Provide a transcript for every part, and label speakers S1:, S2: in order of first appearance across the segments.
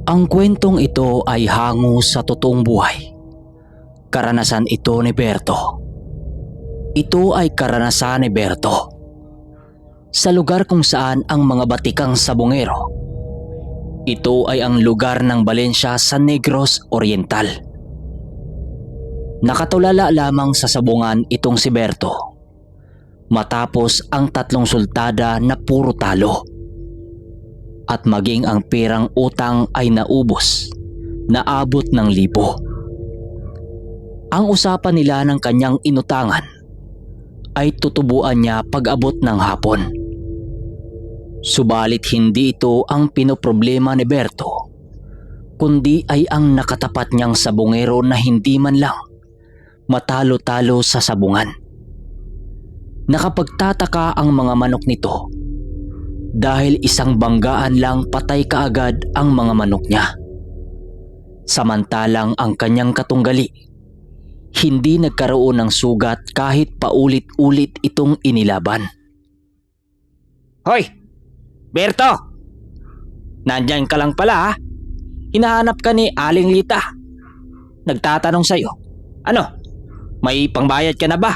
S1: Ang kwentong ito ay hango sa totoong buhay. Karanasan ito ni Berto. Ito ay karanasan ni Berto sa lugar kung saan ang mga batikang sabongero. Ito ay ang lugar ng Valencia sa Negros Oriental. Nakatulala lamang sa sabungan itong si Berto matapos ang 3 sultada na puro talo. At maging ang perang utang ay naubos, naabot ng 1,000. Ang usapan nila ng kanyang inutangan ay tutubuan niya pag-abot ng hapon. Subalit hindi ito ang pinoproblema ni Berto, kundi ay ang nakatapat niyang sabungero na hindi man lang matalo-talo sa sabungan. Nakapagtataka ang mga manok nito dahil isang banggaan lang patay kaagad ang mga manok niya. Samantalang ang kanyang katunggali hindi nagkaroon ng sugat kahit paulit-ulit itong inilaban. Hoy! Berto! Nandyan ka lang pala ha? Hinahanap ka ni Aling Lita. Nagtatanong sa'yo. Ano? May pangbayad ka na ba?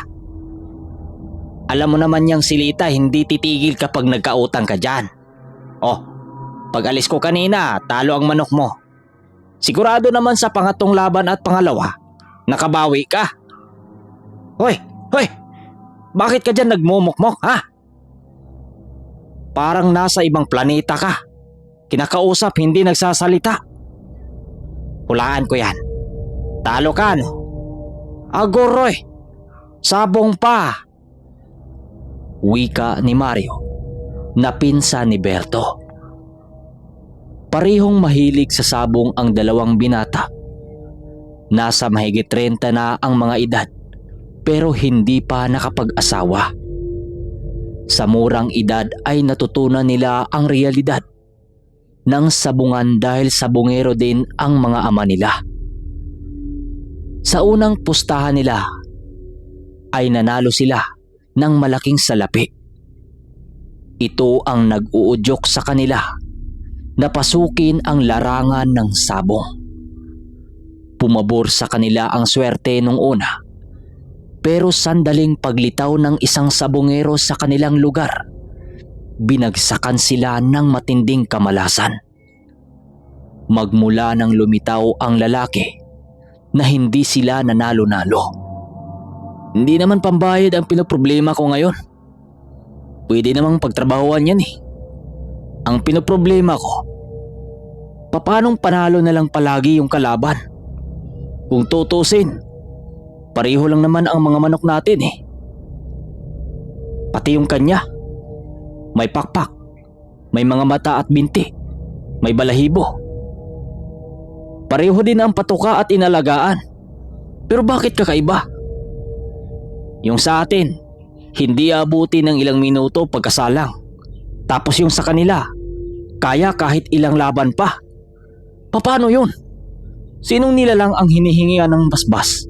S1: Alam mo naman yang si Lita hindi titigil kapag nagkautang ka dyan. Oh, pag alis ko kanina, talo ang manok mo. Sigurado naman sa pangatong laban at pangalawa, nakabawi ka. Hoy! Hoy! Bakit ka dyan nagmumukmok ha? Parang nasa ibang planeta ka. Kinakausap, hindi nagsasalita. Hulaan ko yan. Talo ka no? Agoroy! Sabong pa! Wika ni Mario na pinsan ni Berto. Parehong mahilig sa sabong ang dalawang binata. Nasa mahigit 30 na ang mga edad pero hindi pa nakapag-asawa. Sa murang edad ay natutunan nila ang realidad ng sabungan dahil sabungero din ang mga ama nila. Sa unang pustahan nila ay nanalo sila ng malaking salapi. Ito ang nag-uudyok sa kanila na pasukin ang larangan ng sabong. Pumabor sa kanila ang swerte nung una. Pero sandaling paglitaw ng isang sabongero sa kanilang lugar, binagsakan sila ng matinding kamalasan. Magmula nang lumitaw ang lalaki na hindi sila nanalo-nalo. Hindi naman pambayad ang pinoproblema ko ngayon. Pwede namang pagtrabahuan yan eh. Ang pinoproblema ko, papanong panalo na lang palagi yung kalaban? Kung tutusin, pareho lang naman ang mga manok natin eh. Pati yung kanya. May pakpak, may mga mata at binti, may balahibo. Pareho din ang patuka at inalagaan. Pero bakit kakaiba? Yung sa atin, hindi abuti ng ilang minuto pagkasalang. Tapos yung sa kanila, kaya kahit ilang laban pa. Paano yun? Sinong nilalang ang hinihingian ng basbas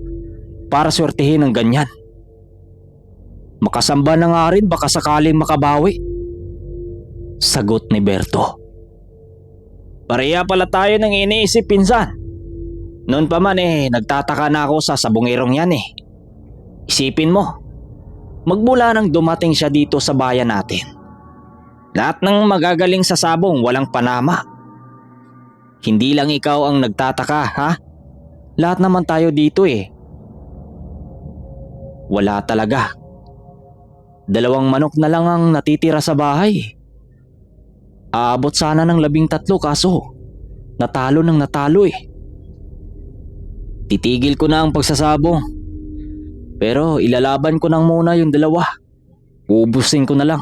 S1: para swertehin ng ganyan? Makasamba na nga rin baka sakaling makabawi. Sagot ni Berto. Pareha pala tayo ng iniisip, pinsan. Noon pa man nagtataka na ako sa sabongerong yan eh. Isipin mo, magmula nang dumating siya dito sa bayan natin, lahat ng magagaling sa sabong walang panama. Hindi lang ikaw ang nagtataka ha? Lahat naman tayo dito eh. Wala talaga. 2 manok na lang ang natitira sa bahay. Aabot sana ng 13 kaso natalo ng natalo eh. Titigil ko na ang pagsasabong. Pero ilalaban ko nang muna yung 2. Uubusin ko na lang.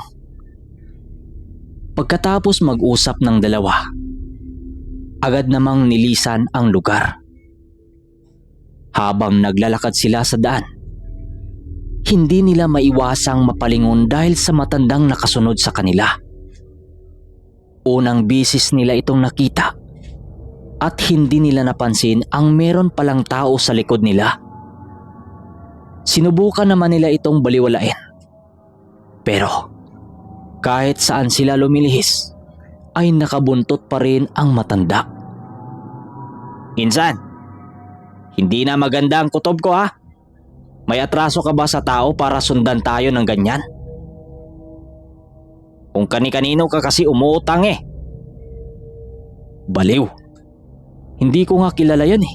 S1: Pagkatapos mag-usap ng 2, agad namang nilisan ang lugar. Habang naglalakad sila sa daan, hindi nila maiwasang mapalingon dahil sa matandang nakasunod sa kanila. Unang bisis nila itong nakita at hindi nila napansin ang meron palang tao sa likod nila. Sinubukan naman nila itong baliwalain. Pero kahit saan sila lumilihis ay nakabuntot pa rin ang matanda. Insan, hindi na maganda ang kutob ko ha. May atraso ka ba sa tao para sundan tayo ng ganyan? Kung kani-kanino ka kasi umuutang eh. Baliw. Hindi ko nga kilala yan eh.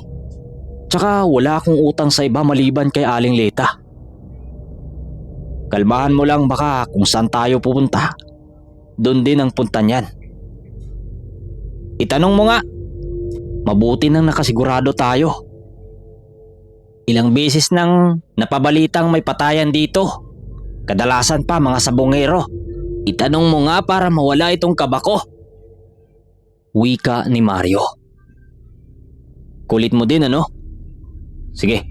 S1: Tsaka wala akong utang sa iba maliban kay Aling Lita. Kalmahan mo lang, baka kung saan tayo pupunta, doon din ang punta niyan. Itanong mo nga. Mabuti nang nakasigurado tayo. Ilang beses nang napabalitang may patayan dito. Kadalasan pa mga sabongero. Itanong mo nga para mawala itong kabako. Wika ni Mario. Kulit mo din ano? Sige.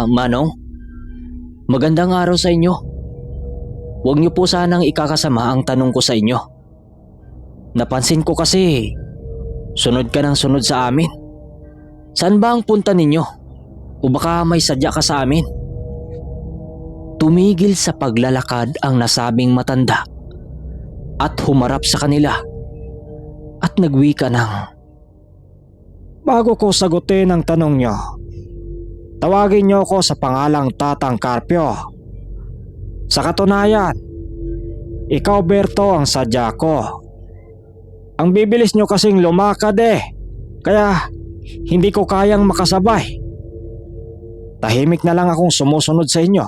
S1: Manong. Magandang araw sa inyo. Huwag niyo po sanang ikakasama ang tanong ko sa inyo. Napansin ko kasi sunod ka ng sunod sa amin. Saan ba ang punta ninyo? O baka may sadya ka sa amin? Tumigil sa paglalakad ang nasabing matanda at humarap sa kanila at nagwika ng, "Bago ko sagutin ang tanong nyo, tawagin nyo ako sa pangalang Tatang Carpio. Sa katunayan, ikaw Berto ang sadya ko. Ang bibilis nyo kasing lumakad kaya hindi ko kayang makasabay. Tahimik na lang akong sumusunod sa inyo."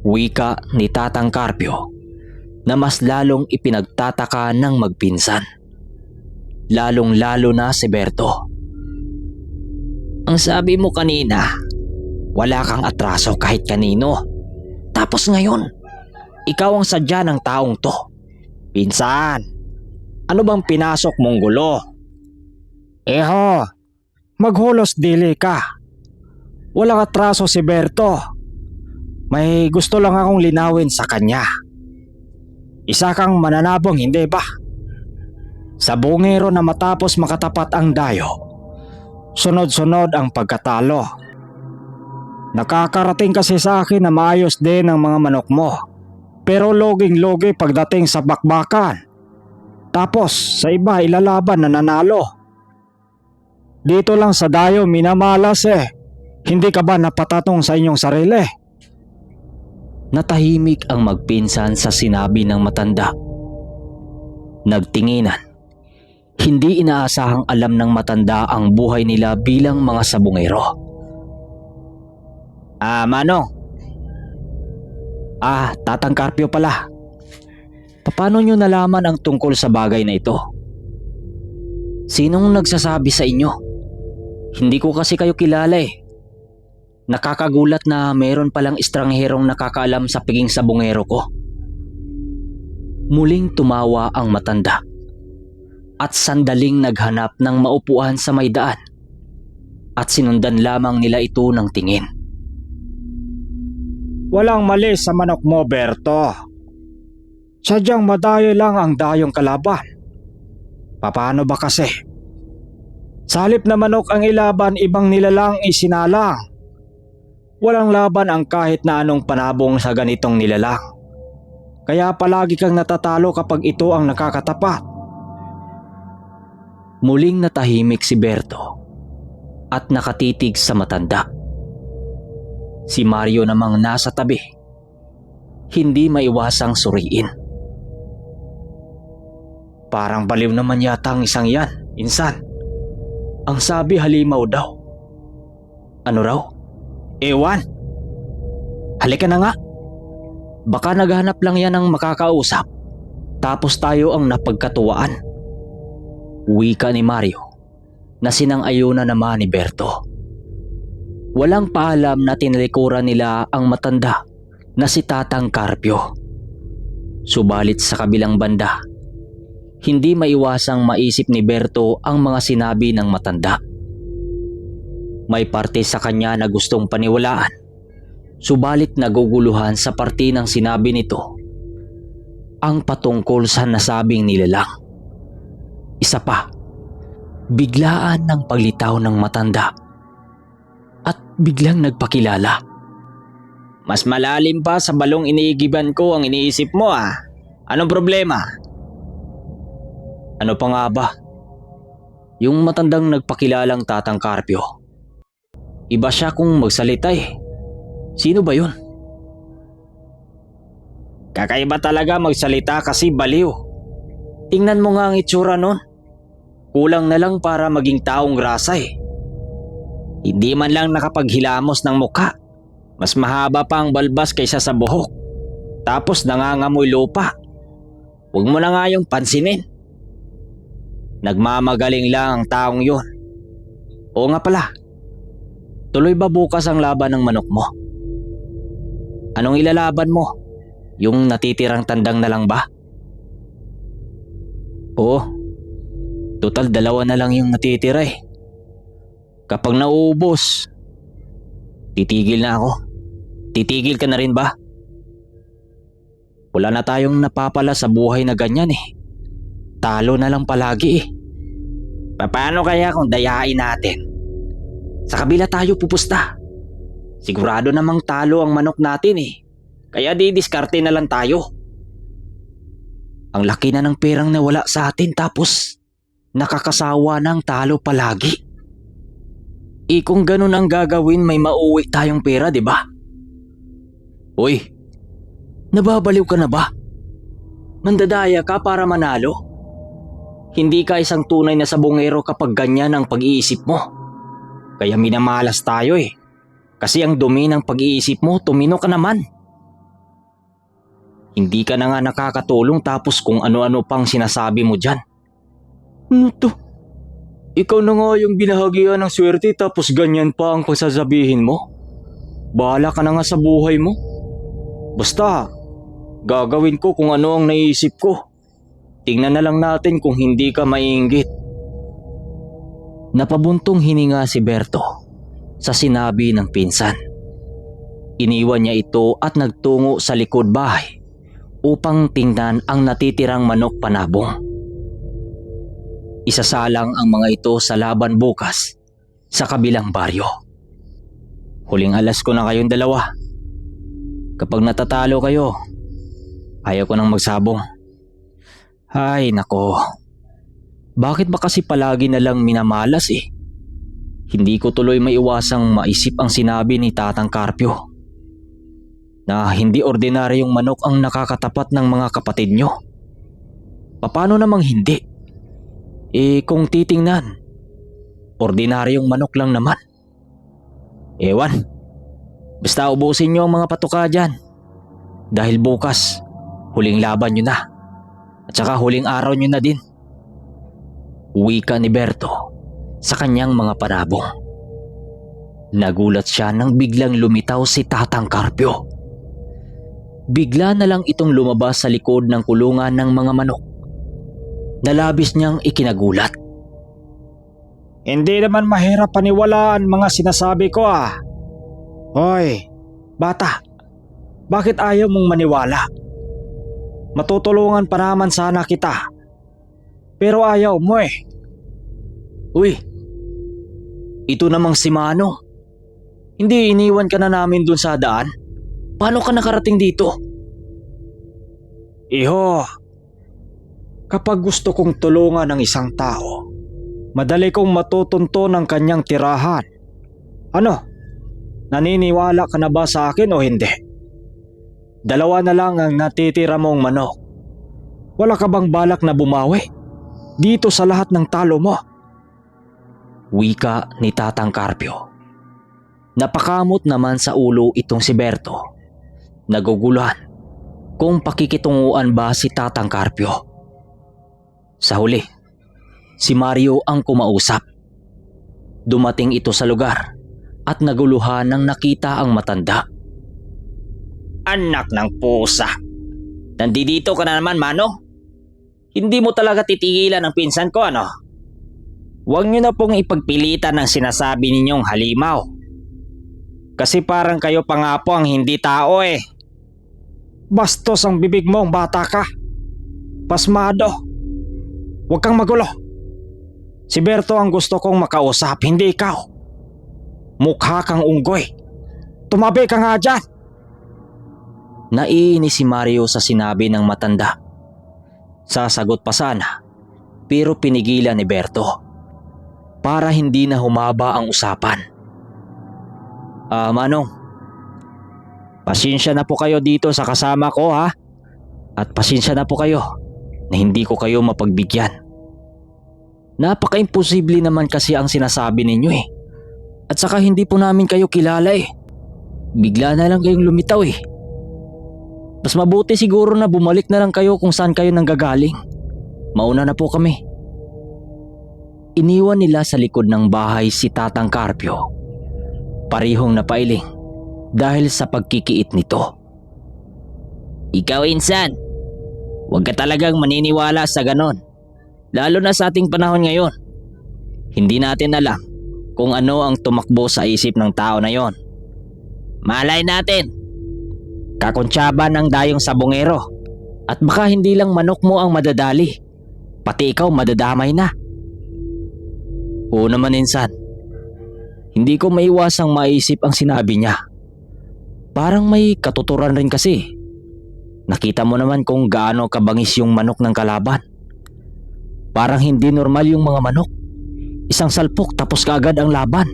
S1: Wika ni Tatang Carpio na mas lalong ipinagtataka ng magpinsan. Lalong-lalo na si Berto. Ang sabi mo kanina, wala kang atraso kahit kanino. Tapos ngayon, ikaw ang sadya ng taong to. Pinsan, ano bang pinasok mong gulo? Eho, maghulos dili ka. Walang atraso si Berto. May gusto lang akong linawin sa kanya. Isa kang mananabong, hindi ba? Sa bungero na matapos makatapat ang dayo, sunod-sunod ang pagkatalo. Nakakarating kasi sa akin na maayos din ang mga manok mo, pero loging-logi pagdating sa bakbakan. Tapos sa iba ilalaban na nanalo. Dito lang sa dayo minamalas Hindi ka ba napatatong sa inyong sarili? Natahimik ang magpinsan sa sinabi ng matanda. Nagtinginan. Hindi inaasahang alam ng matanda ang buhay nila bilang mga sabungero. Manong. Tatang Carpio pala. Paano nyo nalaman ang tungkol sa bagay na ito? Sinong nagsasabi sa inyo? Hindi ko kasi kayo kilala Nakakagulat na meron palang estrangherong nakakaalam sa piging sabungero ko. Muling tumawa ang matanda at sandaling naghanap ng maupuan sa may daan at sinundan lamang nila ito ng tingin. Walang mali sa manok mo, Berto. Sadyang madayo lang ang dayong kalaban. Paano ba kasi? Sa halip na manok ang ilaban, ibang nilalang isinalang. Walang laban ang kahit na anong panabong sa ganitong nilalang. Kaya palagi kang natatalo kapag ito ang nakakatapat. Muling natahimik si Berto at nakatitig sa matanda. Si Mario namang nasa tabi. Hindi maiwasang suriin. Parang baliw naman yata ang isang yan, insan. Ang sabi halimaw daw. Ano raw? Ewan. Halika na nga. Baka naghanap lang yan ng makakausap. Tapos tayo ang napagkatuwaan. Wika ni Mario na sinang-ayuna naman ni Berto. Walang paalam na tinalikuran nila ang matanda na si Tatang Carpio. Subalit sa kabilang banda, hindi maiwasang maisip ni Berto ang mga sinabi ng matanda. May parte sa kanya na gustong paniwalaan, subalit naguguluhan sa parte ng sinabi nito ang patungkol sa nasabing nilalang. Isa pa, biglaan ng paglitaw ng matanda at biglang nagpakilala. Mas malalim pa sa balong iniigiban ko ang iniisip mo Anong problema? Ano pa nga ba? Yung matandang nagpakilalang Tatang Carpio. Iba siya kung magsalita eh. Sino ba yun? Kakaiba talaga magsalita kasi baliw. Tingnan mo nga ang itsura nun. Kulang na lang para maging taong grasa eh. Hindi man lang nakapaghilamos ng mukha. Mas mahaba pa ang balbas kaysa sa buhok. Tapos nangangamoy lupa. Huwag mo na nga yung pansinin. Nagmamagaling lang ang taong yun. Oo nga pala. Tuloy ba bukas ang laban ng manok mo? Anong ilalaban mo? Yung natitirang tandang na lang ba? Oo. Total 2 na lang yung natitira eh. Kapag nauubos, titigil na ako. Titigil ka na rin ba? Wala na tayong napapala sa buhay na ganyan eh. Talo na lang palagi eh. Paano kaya kung dayain natin? Sa kabila tayo pupusta. Sigurado namang talo ang manok natin eh. Kaya didiskarte na lang tayo. Ang laki na ng perang nawala sa atin tapos nakakasawa ng talo palagi. Kung ganun ang gagawin may mauwi tayong pera, di ba? Uy, nababaliw ka na ba? Mandadaya ka para manalo? Hindi ka isang tunay na sabongero kapag ganyan ang pag-iisip mo. Kaya minamalas tayo eh. Kasi ang dumi ng pag-iisip mo, tumino ka naman. Hindi ka na nga nakakatulong tapos kung ano-ano pang sinasabi mo dyan. Ano to? Ikaw na nga yung binahagian ng swerte tapos ganyan pa ang pagsasabihin mo? Bahala ka na nga sa buhay mo. Basta, gagawin ko kung ano ang naisip ko. Tingnan na lang natin kung hindi ka maiinggit. Napabuntong hininga si Berto sa sinabi ng pinsan. Iniwan niya ito at nagtungo sa likod bahay upang tingnan ang natitirang manok panabong. Isasalang ang mga ito sa laban bukas sa kabilang baryo. Huling alas ko na kayong dalawa. Kapag natatalo kayo, ayaw ko nang magsabong. Ay nako, bakit ba kasi palagi na lang minamalas eh? Hindi ko tuloy maiwasang maisip ang sinabi ni Tatang Carpio na hindi ordinaryong manok ang nakakatapat ng mga kapatid nyo. Paano namang hindi? Kung titingnan, ordinaryong manok lang naman. Ewan, basta ubusin nyo ang mga patuka dyan. Dahil bukas, huling laban nyo na. At saka huling araw nyo na din. Wika ni Berto sa kanyang mga panabong. Nagulat siya nang biglang lumitaw si Tatang Carpio. Bigla na lang itong lumabas sa likod ng kulungan ng mga manok. Nalabis niyang ikinagulat. Hindi naman mahirap paniwalaan mga sinasabi ko ah. Hoy, bata, bakit ayaw mong maniwala? Matutulungan pa naman sana kita. Pero ayaw mo eh. Uy, ito namang si Manong. Hindi iniwan ka na namin dun sa daan? Paano ka nakarating dito? Iho, kapag gusto kong tulungan ng isang tao, madali kong matutunto ng kanyang tirahan. Ano? Naniniwala ka na ba sa akin o hindi? 2 na lang ang natitira mong manok. Wala ka bang balak na bumawi dito sa lahat ng talo mo? Wika ni Tatang Carpio. Napakamot naman sa ulo itong si Berto. Naguguluhan kung pakikitunguan ba si Tatang Carpio. Sa huli, si Mario ang kumausap. Dumating ito sa lugar at naguluhan nang nakita ang matanda. Anak ng pusa! Nandito ka na naman, Mano? Hindi mo talaga titigilan ang pinsan ko, ano? Huwag niyo na pong ipagpilitan ang sinasabi ninyong halimaw. Kasi parang kayo pa nga po ang hindi tao eh. Bastos ang bibig mo, bata ka. Pasmado. Huwag kang magulo. Si Berto ang gusto kong makausap, hindi ikaw. Mukha kang unggoy. Tumabi ka nga dyan. Naiinis si Mario sa sinabi ng matanda. Sasagot pa sana, pero pinigilan ni Berto. para hindi na humaba ang usapan. Manong, pasensya na po kayo dito sa kasama ko ha. At pasensya na po kayo na hindi ko kayo mapagbigyan. Napaka-imposible naman kasi ang sinasabi ninyo eh. At saka hindi po namin kayo kilala eh. Bigla na lang kayong lumitaw eh. Mas mabuti siguro na bumalik na lang kayo kung saan kayo nanggagaling. Mauna na po kami. Iniwan nila sa likod ng bahay si Tatang Carpio. Parihong napailing dahil sa pagkikiit nito. Ikaw, Insan, huwag ka talagang maniniwala sa ganon. Lalo na sa ating panahon ngayon. Hindi natin alam kung ano ang tumakbo sa isip ng tao na yon. Malay natin, kakuntsaba ng dayong sabongero. At baka hindi lang manok mo ang madadali, pati ikaw madadamay na. Oo naman, Insan. Hindi ko maiwasang maisip ang sinabi niya. Parang may katuturan rin kasi. Nakita mo naman kung gaano kabangis yung manok ng kalaban. Parang hindi normal yung mga manok. Isang salpok tapos kaagad ang laban.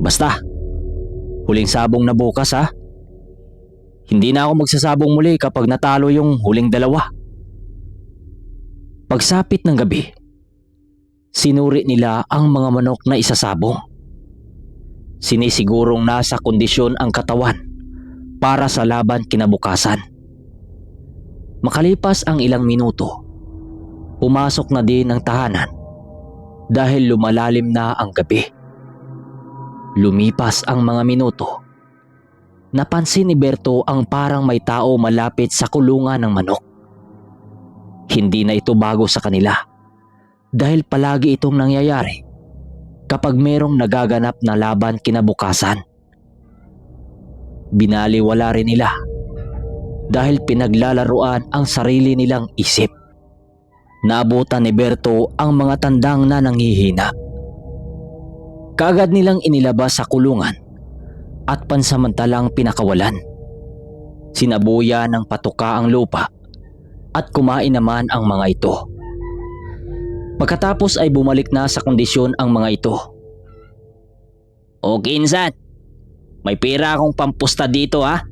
S1: Basta, huling sabong na bukas ha. Hindi na ako magsasabong muli kapag natalo yung huling dalawa. Pagsapit ng gabi, sinuri nila ang mga manok na isasabong. Sinisigurong nasa kondisyon ang katawan para sa laban kinabukasan. Makalipas ang ilang minuto, pumasok na din ang tahanan dahil lumalalim na ang gabi. Lumipas ang mga minuto. Napansin ni Berto ang parang may tao malapit sa kulungan ng manok. Hindi na ito bago sa kanila dahil palagi itong nangyayari kapag merong nagaganap na laban kinabukasan. Binaliwala rin nila dahil pinaglalaruan ang sarili nilang isip. Naabutan ni Berto ang mga tandang na nanghihina. Kaagad nilang inilabas sa kulungan at pansamantalang pinakawalan. Sinabuya ng patuka ang lupa at kumain naman ang mga ito. Pagkatapos ay bumalik na sa kondisyon ang mga ito. Okay, Insan. May pera akong pampusta dito ha.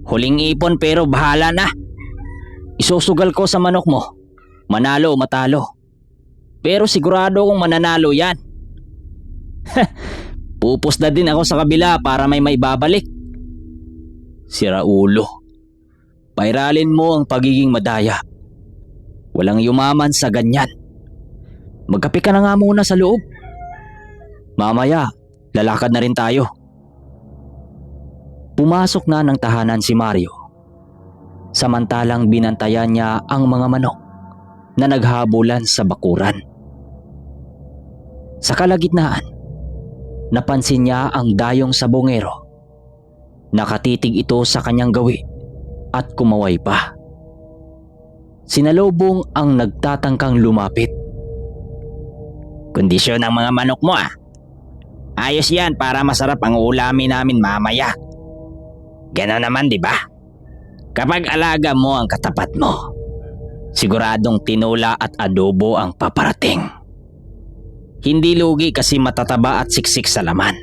S1: Huling ipon pero bahala na. Isusugal ko sa manok mo. Manalo o matalo. Pero sigurado kong mananalo yan. Pupusta din ako sa kabila para may maibabalik. Sira ulo. Pairalin mo ang pagiging madaya. Walang yumaman sa ganyan. Magkape ka na nga muna sa loob. Mamaya, lalakad na rin tayo. Pumasok na ng tahanan si Mario. Samantalang binantayan niya ang mga manok na naghabulan sa bakuran. Sa kalagitnaan, napansin niya ang dayong sabongero. Nakatitig ito sa kanyang gawi at kumaway pa. Sinalubong ang nagtatangkang lumapit. Kondisyon ng mga manok mo ah. Ayos yan para masarap ang ulamin namin mamaya. Ganon naman, di ba? Kapag alaga mo ang katapat mo, siguradong tinula at adobo ang paparating. Hindi lugi kasi matataba at siksik sa laman.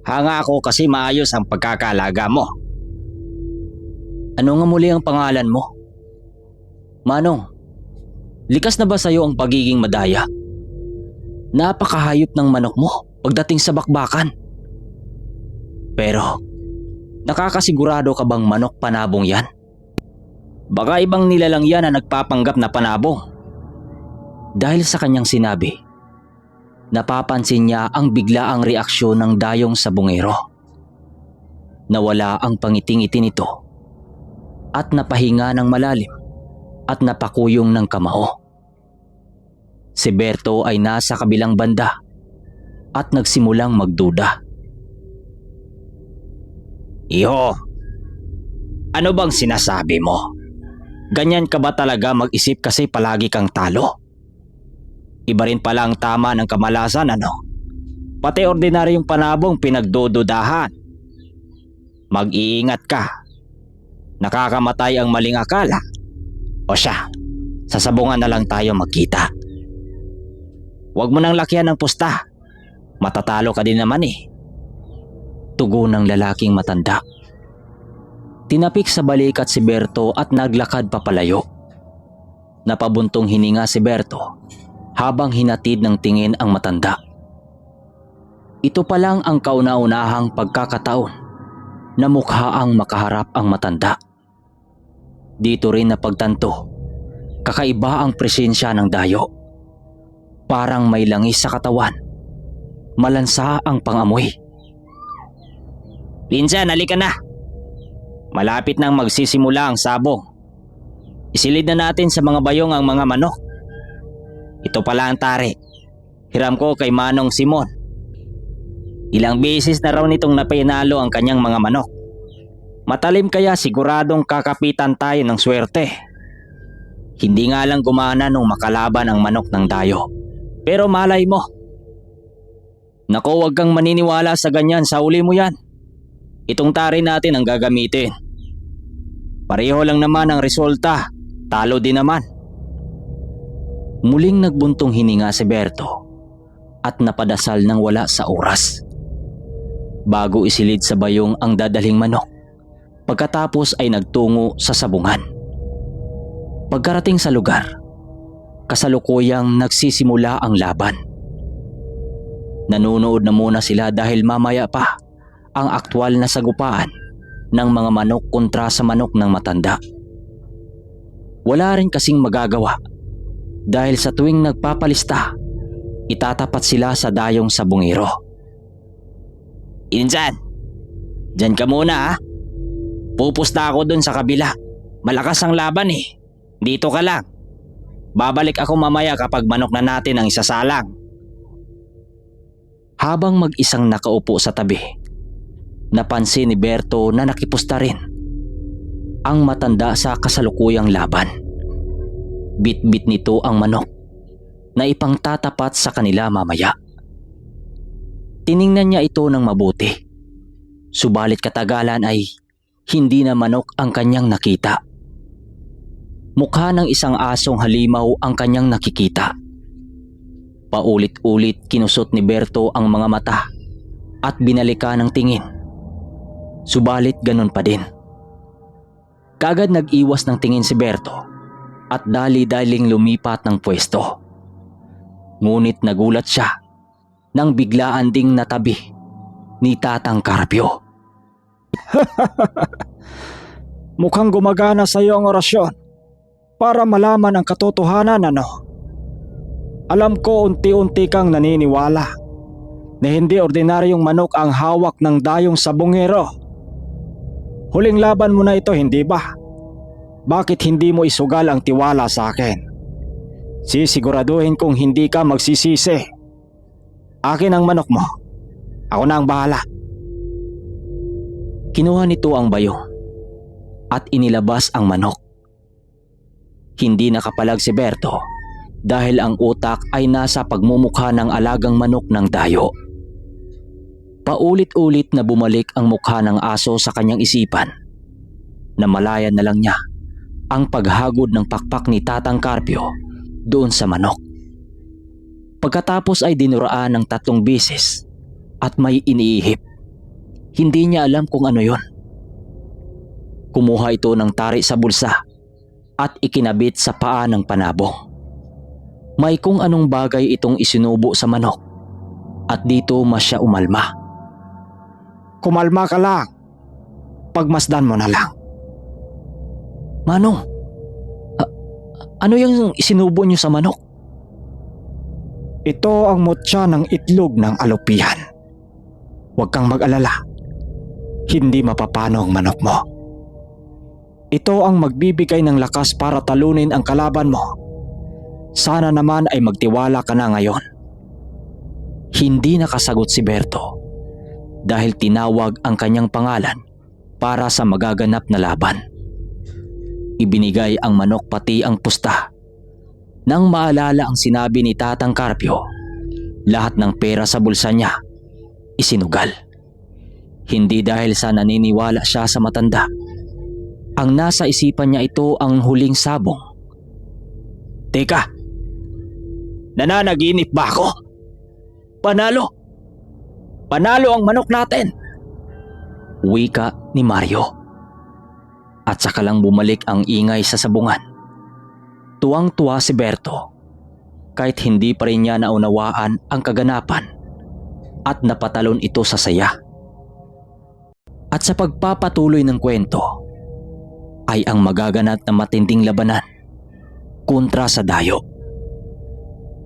S1: Hanga ako kasi maayos ang pagkakaalaga mo. Ano nga muli ang pangalan mo? Manong, likas na ba sa'yo ang pagiging madaya? Napakahayop ng manok mo pagdating sa bakbakan. Pero, nakakasigurado ka bang manok panabong yan? Baka ibang nilalang yan na nagpapanggap na panabong. Dahil sa kanyang sinabi, napapansin niya ang biglaang reaksyon ng dayong sabongero. Nawala ang pangiting-ngiti nito at napahinga ng malalim at napakuyong ng kamao. Si Berto ay nasa kabilang banda at nagsimulang magduda. Iho, ano bang sinasabi mo? Ganyan ka ba talaga mag-isip kasi palagi kang talo? Iba rin pala ang tama ng kamalasan, ano? Pati ordinaryong panabong pinagdududahan. Mag-iingat ka. Nakakamatay ang maling akala. O siya, sa sabungan na lang tayo magkita. Huwag mo nang lakihan ng pusta. Matatalo ka din naman eh. Tugon ng lalaking matanda. Tinapik sa balikat si Berto at naglakad papalayo. Napabuntong hininga si Berto habang hinatid ng tingin ang matanda. Ito pa lang ang kauna-unahang pagkakataon na mukhaang makaharap ang matanda. Dito rin napagtanto, kakaiba ang presensya ng dayo. Parang may langis sa katawan. Malansa ang pangamoy. Pinsan, halika na. Malapit nang magsisimula ang sabong. Isilid na natin sa mga bayong ang mga manok. Ito pala ang tari. Hiram ko kay Manong Simon. Ilang beses na raw nitong napainalo ang kanyang mga manok. Matalim kaya siguradong kakapitan tayo ng swerte. Hindi nga lang gumana nung makalaban ang manok ng dayo. Pero malay mo. Naku, huwag kang maniniwala sa ganyan, sa uli mo yan. Itong tari natin ang gagamitin. Pareho lang naman ang resulta, talo din naman. Muling nagbuntong hininga si Berto at napadasal ng wala sa oras. Bago isilid sa bayong ang dadalhing manok, pagkatapos ay nagtungo sa sabungan. Pagkarating sa lugar, kasalukuyang nagsisimula ang laban. Nanunood na muna sila dahil mamaya pa ang aktwal na sagupaan ng mga manok kontra sa manok ng matanda. Wala rin kasing magagawa dahil sa tuwing nagpapalista, itatapat sila sa dayong sabungero. Insan, dyan ka muna ha. Pupusta ako dun sa kabila. Malakas ang laban eh. Dito ka lang. Babalik ako mamaya kapag manok na natin ang isasalang. Habang mag-isang nakaupo sa tabi, napansin ni Berto na nakipusta rin ang matanda sa kasalukuyang laban. Bit-bit nito ang manok na ipangtatapat sa kanila mamaya. Tiningnan niya ito ng mabuti. Subalit katagalan ay hindi na manok ang kanyang nakita. Mukha ng isang asong halimaw ang kanyang nakikita. Paulit-ulit kinusot ni Berto ang mga mata at binalikan ng tingin. Subalit ganun pa din. Kaagad nag-iwas ng tingin si Berto at dali-daling lumipat ng pwesto. Ngunit nagulat siya nang biglaan ding natabi ni Tatang Carpio.
S2: Mukhang gumagana sa iyo ang orasyon para malaman ang katotohanan, ano? Alam ko unti-unti kang naniniwala na hindi ordinaryong manok ang hawak ng dayong sabungero. Huling laban mo na ito, hindi ba? Bakit hindi mo isugal ang tiwala sa akin? Sisiguraduhin kong hindi ka magsisisi. Akin ang manok mo. Ako na ang bahala.
S1: Kinuha nito ang bayong at inilabas ang manok. Hindi nakapalag si Berto dahil ang utak ay nasa pagmumukha ng alagang manok ng dayo. Paulit-ulit na bumalik ang mukha ng aso sa kanyang isipan. Namalayan na lang niya ang paghagod ng pakpak ni Tatang Carpio doon sa manok. Pagkatapos ay dinuraan ng 3 beses at may iniihip. Hindi niya alam kung ano yon. Kumuha ito ng tari sa bulsa at ikinabit sa paa ng panabong. May kung anong bagay itong isinubo sa manok at dito mas siya umalma.
S2: Kumalma ka lang. Pagmasdan mo na lang.
S1: Manong, ano yung isinubo niyo sa manok?
S2: Ito ang mutya ng itlog ng alupihan. Huwag kang mag-alala. Hindi mapapano ang manok mo. Ito ang magbibigay ng lakas para talunin ang kalaban mo. Sana naman ay magtiwala ka na ngayon. Hindi nakasagot si Berto dahil tinawag ang kanyang pangalan para sa magaganap na laban. Ibinigay ang manok pati ang pusta. Nang maalala ang sinabi ni Tatang Carpio, lahat ng pera sa bulsa niya isinugal. Hindi dahil sa naniniwala siya sa matanda. Ang nasa isipan niya ito ang huling sabong. Teka,
S1: Nananaginip ba ako? Panalo! Panalo ang manok natin! Wika ni Mario. At saka lang bumalik ang ingay sa sabungan. Tuwang-tuwa si Berto kahit hindi pa rin niya naunawaan ang kaganapan at napatalon ito sa saya. At sa pagpapatuloy ng kwento ay ang magaganap na matinding labanan kontra sa dayo.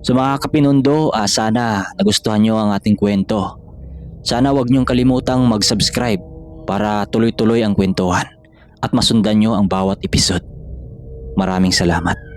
S1: So mga kapinundo, sana nagustuhan nyo ang ating kwento. Sana wag nyong kalimutang mag-subscribe para tuloy-tuloy ang kwentuhan at masundan nyo ang bawat episode. Maraming salamat.